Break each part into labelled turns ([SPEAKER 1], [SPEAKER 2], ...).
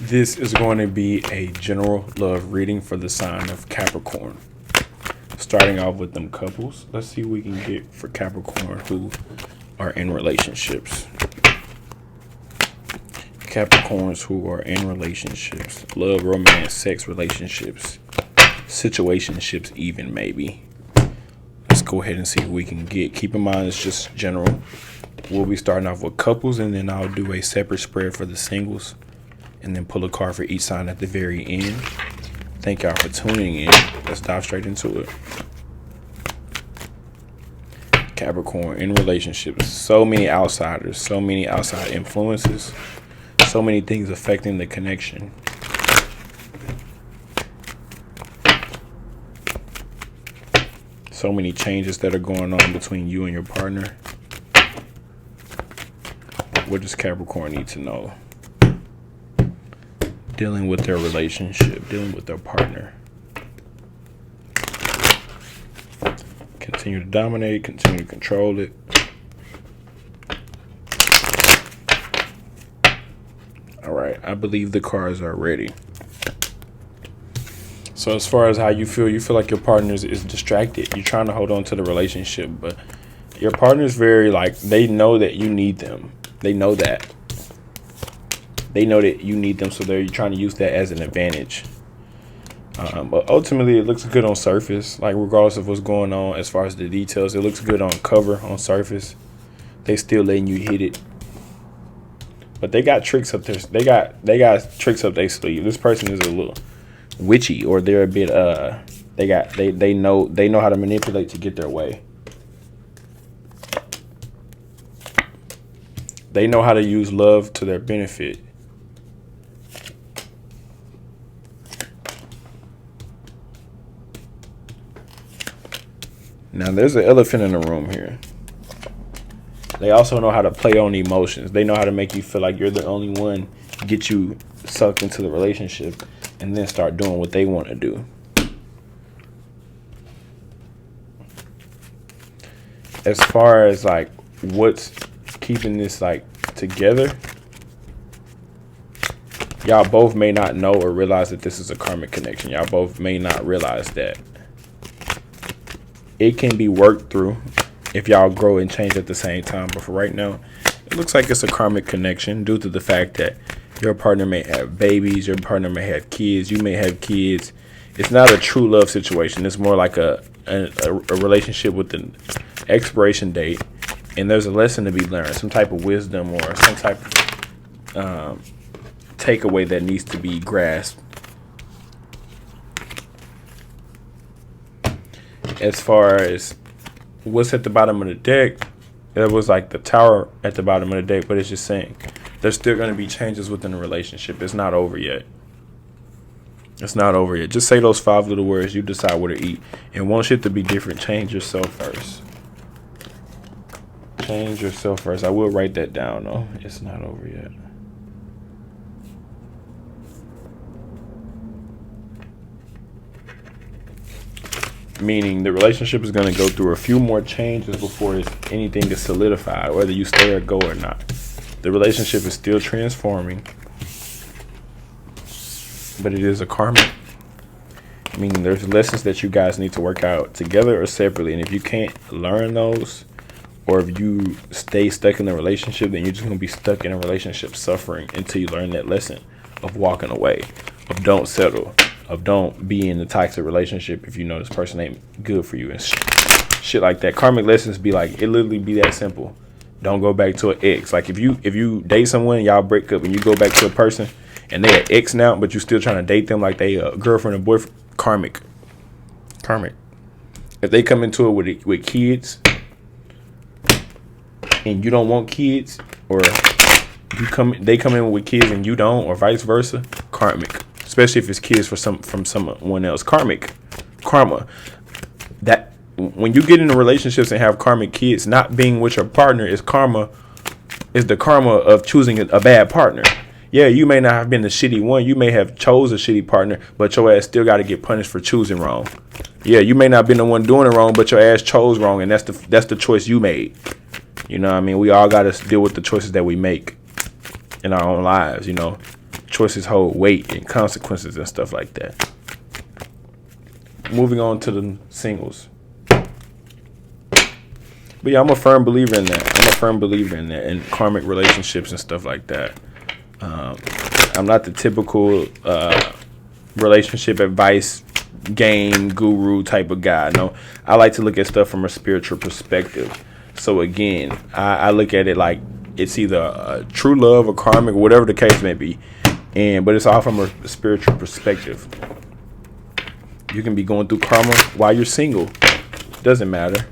[SPEAKER 1] This is going to be a general love reading for the sign of Capricorn. Starting off with them couples. Let's see what we can get for Capricorn who are in relationships. Capricorns who are in relationships. Love, romance, sex, relationships. Situationships even, maybe. Let's go ahead and see what we can get. Keep in mind it's just general. We'll be starting off with couples, and then I'll do a separate spread for the singles, and then pull a card for each sign at the very end. Thank y'all for tuning in. Let's dive straight into it. Capricorn in relationships. So many outsiders, so many outside influences, so many things affecting the connection. So many changes that are going on between you and your partner. What does Capricorn need to know? Dealing with their relationship, dealing with their partner. Continue to dominate, continue to control it. All right, I believe the cards are ready. So as far as how you feel like your partner is distracted. You're trying to hold on to the relationship, but your partner is very they know that you need them. They know that. They know that you need them, so they're trying to use that as an advantage. But ultimately, it looks good on surface. Regardless of what's going on as far as the details, it looks good on cover, on surface. They still letting you hit it. But they got tricks up there. They got tricks up their sleeve. This person is a little witchy, or they're a bit they know how to manipulate to get their way. They know how to use love to their benefit. Now, there's an elephant in the room here. They also know how to play on emotions. They know how to make you feel like you're the only one, get you sucked into the relationship, and then start doing what they want to do. As far as what's keeping this together, y'all both may not know or realize that this is a karmic connection. Y'all both may not realize that. It can be worked through if y'all grow and change at the same time. But for right now, it looks like it's a karmic connection due to the fact that your partner may have babies, your partner may have kids, you may have kids. It's not a true love situation. It's more like a relationship with an expiration date. And there's a lesson to be learned, some type of wisdom or some type of takeaway that needs to be grasped. As far as what's at the bottom of the deck, it was the tower at the bottom of the deck, but it's just saying there's still going to be changes within the relationship. It's not over yet. It's not over yet. Just say those 5 little words. You decide what to eat. And want shit to be different, change yourself first. Change yourself first. I will write that down, though. It's not over yet. Meaning the relationship is going to go through a few more changes before anything is solidified, whether you stay or go or not. The relationship is still transforming, but it is a karmic. Meaning there's lessons that you guys need to work out together or separately. And if you can't learn those, or if you stay stuck in the relationship, then you're just going to be stuck in a relationship suffering until you learn that lesson of walking away, of don't settle, of don't be in the toxic relationship if you know this person ain't good for you and shit like that. Karmic lessons be it literally be that simple. Don't go back to an ex. If you date someone, y'all break up and you go back to a person and they an ex now, but you still trying to date them like they a girlfriend or boyfriend. Karmic. If they come into it with kids and you don't want kids, or they come in with kids and you don't, or vice versa, karmic. Especially if it's kids from someone else. Karma. That when you get into relationships and have karmic kids, not being with your partner is karma. Is the karma of choosing a bad partner. Yeah, you may not have been the shitty one. You may have chose a shitty partner, but your ass still got to get punished for choosing wrong. Yeah, you may not have been the one doing it wrong, but your ass chose wrong, and that's the choice you made. You know what I mean? We all got to deal with the choices that we make in our own lives, choices hold weight and consequences and stuff like that. Moving on to the singles. But yeah, I'm a firm believer in that. In karmic relationships and stuff like that. I'm not the typical relationship advice game guru type of guy. No, I like to look at stuff from a spiritual perspective. So again, I look at it like it's either true love or karmic, whatever the case may be. But it's all from a spiritual perspective. You can be going through karma while you're single. Doesn't matter.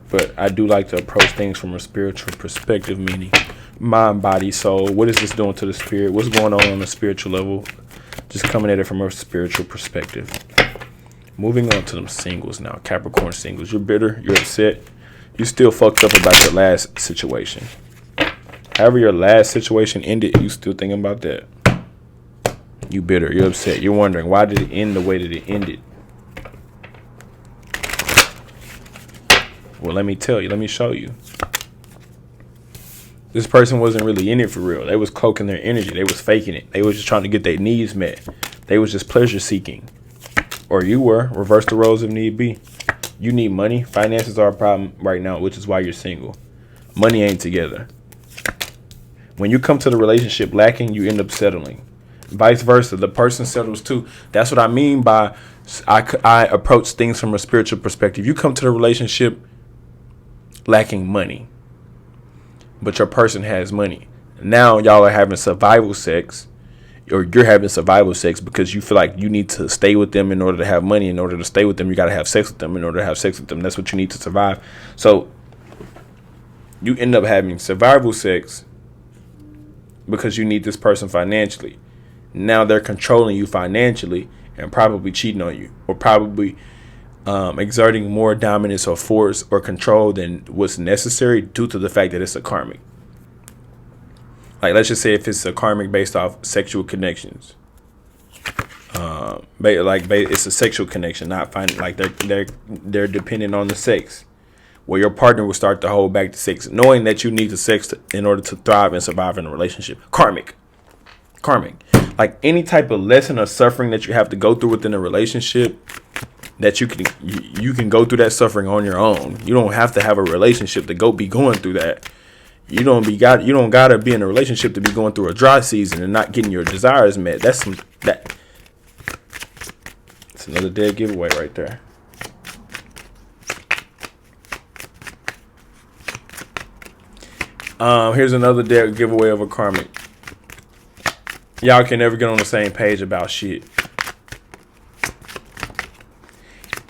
[SPEAKER 1] But I do like to approach things from a spiritual perspective, meaning mind, body, soul. What is this doing to the spirit? What's going on a spiritual level? Just coming at it from a spiritual perspective. Moving on to them singles now. Capricorn singles. You're bitter. You're upset. You still fucked up about your last situation. However your last situation ended, you still thinking about that. You bitter. You're upset. You're wondering, why did it end the way that it ended? Well, let me tell you. Let me show you. This person wasn't really in it for real. They was cloaking their energy. They was faking it. They was just trying to get their needs met. They was just pleasure seeking. Or you were. Reverse the roles if need be. You need money. Finances are a problem right now, which is why you're single. Money ain't together. When you come to the relationship lacking, you end up settling. Vice versa. The person settles too. That's what I mean by I approach things from a spiritual perspective. You come to the relationship lacking money, but your person has money. Now y'all are having survival sex, or you're having survival sex because you feel like you need to stay with them in order to have money. In order to stay with them, you got to have sex with them. In order to have sex with them, that's what you need to survive. So you end up having survival sex because you need this person financially. Now they're controlling you financially and probably cheating on you, or probably exerting more dominance or force or control than what's necessary due to the fact that it's a karmic. Like, let's just say if it's a karmic based off sexual connections, it's a sexual connection, not finding like they're dependent on the sex, where your partner will start to hold back the sex, knowing that you need the sex in order to thrive and survive in a relationship. Karmic, like any type of lesson or suffering that you have to go through within a relationship, that you can go through that suffering on your own. You don't have to have a relationship to be going through that. You don't gotta be in a relationship to be going through a dry season and not getting your desires met. That's another dead giveaway right there. Here's another dead giveaway of a karmic. Y'all can never get on the same page about shit.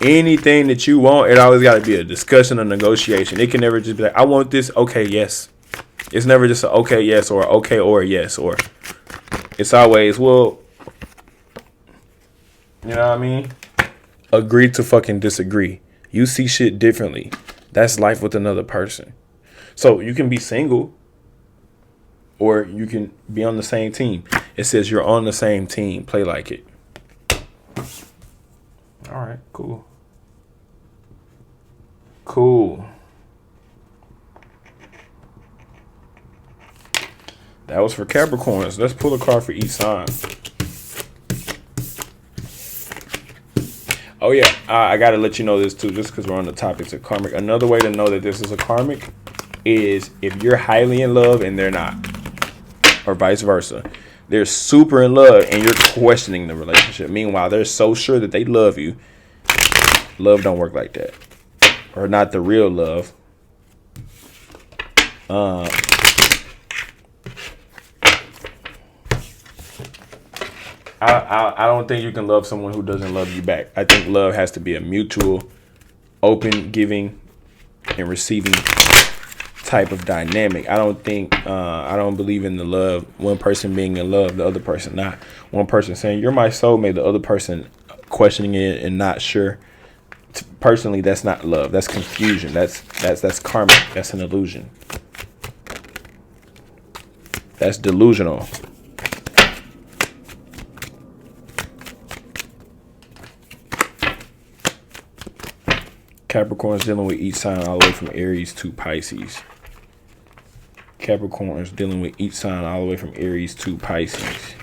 [SPEAKER 1] Anything that you want, it always got to be a discussion, a negotiation. It can never just be like, I want this, okay, yes. It's never just a okay, yes, or okay, or yes, or it's always, well, you know what I mean? Agree to fucking disagree. You see shit differently. That's life with another person. So you can be single, or you can be on the same team. It says you're on the same team. Play like it. All right, cool. That was for Capricorns. Let's pull a card for each sign. Oh yeah, I gotta let you know this too, just because we're on the topics of karmic. Another way to know that this is a karmic is if you're highly in love and they're not, or vice versa. They're super in love and you're questioning the relationship. Meanwhile, they're so sure that they love you. Love don't work like that. Or not the real love. I don't think you can love someone who doesn't love you back. I think love has to be a mutual, open, giving, and receiving type of dynamic. I don't believe in the love, one person being in love, the other person not. One person saying, you're my soulmate, the other person questioning it and not sure. Personally, that's not love. That's confusion. That's karmic. That's an illusion. That's delusional. Capricorn's dealing with each sign all the way from Aries to Pisces. Capricorn is dealing with each sign all the way from Aries to Pisces.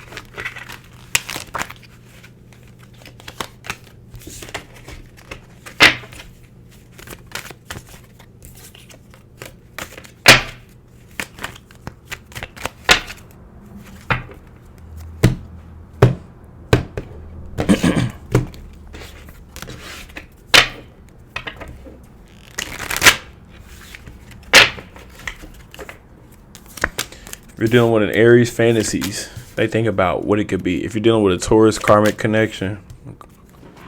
[SPEAKER 1] If you're dealing with an Aries, fantasies, they think about what it could be. If you're dealing with a Taurus, karmic connection,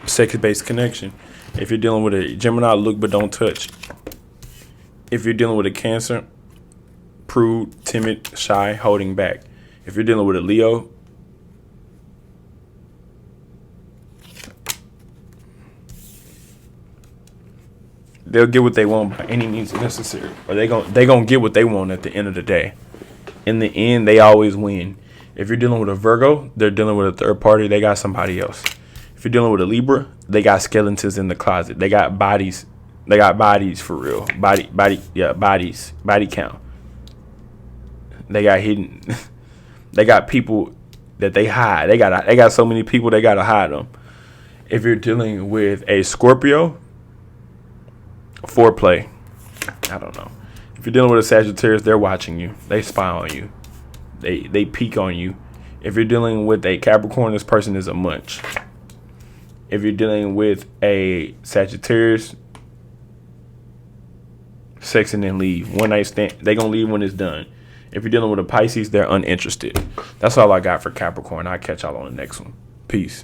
[SPEAKER 1] sex-based connection. If you're dealing with a Gemini, look but don't touch. If you're dealing with a Cancer, prude, timid, shy, holding back. If you're dealing with a Leo, they'll get what they want by any means necessary, or they gonna get what they want at the end of the day. In the end, they always win. If you're dealing with a Virgo, they're dealing with a third party. They got somebody else. If you're dealing with a Libra, they got skeletons in the closet. They got bodies. They got bodies for real. Bodies. Body count. They got hidden. They got people that they hide. They got so many people they gotta hide them. If you're dealing with a Scorpio, foreplay. I don't know. If you're dealing with a Sagittarius, they're watching you. They spy on you. They peek on you. If you're dealing with a Capricorn, this person is a munch. If you're dealing with a Sagittarius, sex and then leave. One night stand. They gonna leave when it's done. If you're dealing with a Pisces, they're uninterested. That's all I got for Capricorn. I'll catch y'all on the next one. Peace.